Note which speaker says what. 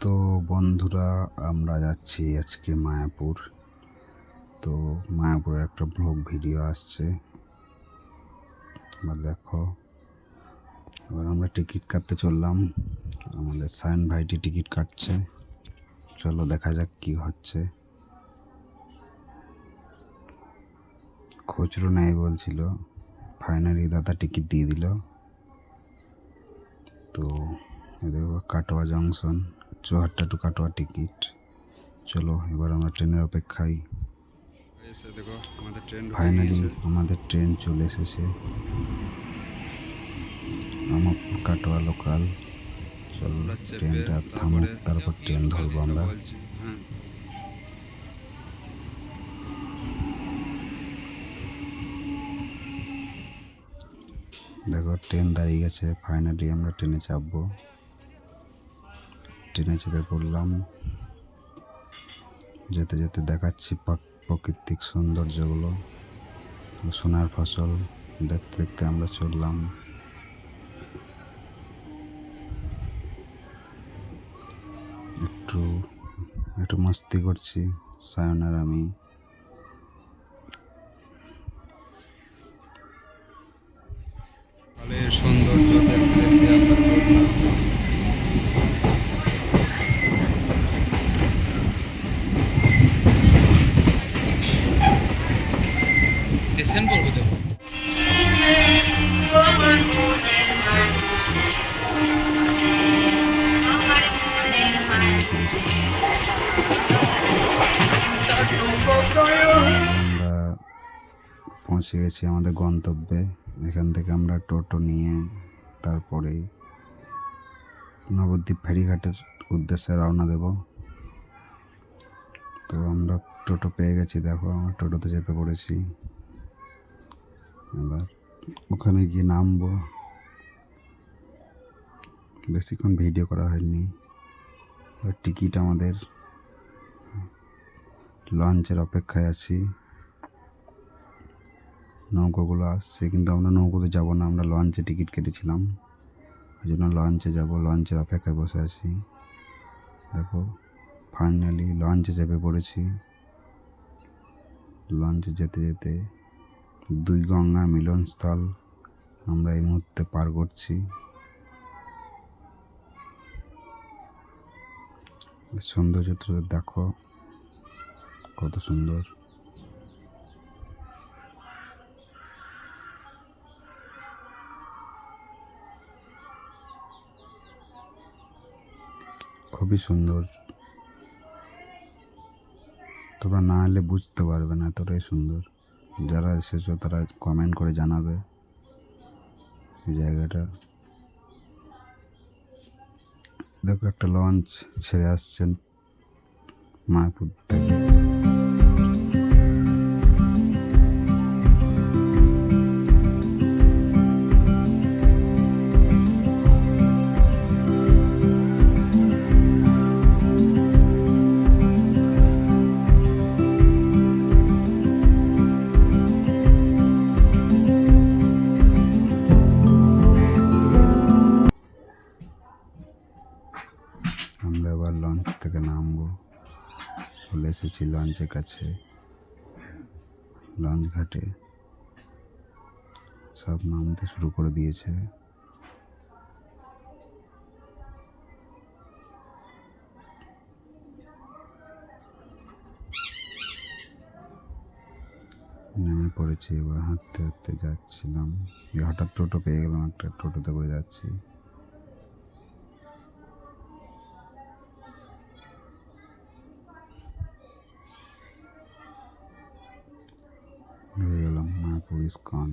Speaker 1: তো বন্ধুরা, আমরা যাচ্ছি আজকে মায়াপুর। তো মায়াপুরের একটা ব্লগ ভিডিও আসছে, তোমরা দেখো। এবার আমরা টিকিট কাটতে চললাম, আমাদের সায়ন ভাইটি টিকিট কাটছে। চলো দেখা যাক কি হচ্ছে। খুচরো নেই বলছিল, ফাইনালি দাদা টিকিট দিয়ে দিল। তো দেখো Katwa junction, Chauhatta to Katwa ticket. চলো এবার আমরা ট্রেনের অপেক্ষায়। ফাইনালি আমাদের ট্রেন চলে এসেছে, রামপুর কাটোয়া লোকাল। চলো ট্রেনটা থামুক, তারপর ট্রেন ধরবো আমরা। দেখো ট্রেন দাঁড়িয়ে গেছে, ফাইনালি আমরা ট্রেনে চাপবো। ট্রেনে চেপে পড়লাম। যেতে যেতে দেখাচ্ছি প্রাকৃতিক সৌন্দর্যগুলো, সোনার ফসল দেখতে দেখতে আমরা চললাম। একটু একটু মস্তি করছি সায়ন আর আমি। সৌন্দর্য দেখতে দেখতে আমরা চললাম।
Speaker 2: স্টেশন পড়বো তো।
Speaker 1: আমরা পৌঁছে গেছি আমাদের গন্তব্যে। এখান থেকে আমরা টোটো নিয়ে তারপরে নবদ্বীপ ফেরিঘাটের উদ্দেশ্যে রওনা দেব। তো আমরা টোটো পেয়ে গেছি, দেখো আমরা টোটোতে চেপে পড়েছি। এবার ওখানে গিয়ে নামবো। বেশিক্ষণ ভিডিও করা হয়নি। এবার টিকিট আমাদের, লঞ্চের অপেক্ষায় আছি। নৌকোগুলো আসছে, কিন্তু আমরা নৌকোতে যাব না, আমরা লঞ্চে টিকিট কেটেছিলাম, ওই জন্য লঞ্চে যাব। লঞ্চের অপেক্ষায় বসে আছি। দেখো ফাইনালি লঞ্চে চেপে পড়েছি। লঞ্চে যেতে যেতে দুই গঙ্গার মিলনস্থল আমরা এই মুহূর্তে পার করছি। সৌন্দর্যটা দেখো কত সুন্দর। খুবই সুন্দর, তোমরা না এলে বুঝতে পারবে না, এতটাই সুন্দর। যারা এসেছো তারা কমেন্ট করে জানাবে এই জায়গাটা। দেখো একটা লঞ্চ ছেড়ে আসছেন মায়াপুর থেকে। আমরা এবার লঞ্চ থেকে নামবো। চলে এসেছি লঞ্চের কাছে। লঞ্চ ঘাটে সব নামতে শুরু করে দিয়েছে। নেমে পড়েছি, এবার হাঁটতে হাঁটতে যাচ্ছিলাম, হঠাৎ টোটো পেয়ে গেলাম, একটা টোটোতে করে যাচ্ছি। হয়ে গেলাম মায়াপুর ইস্কন।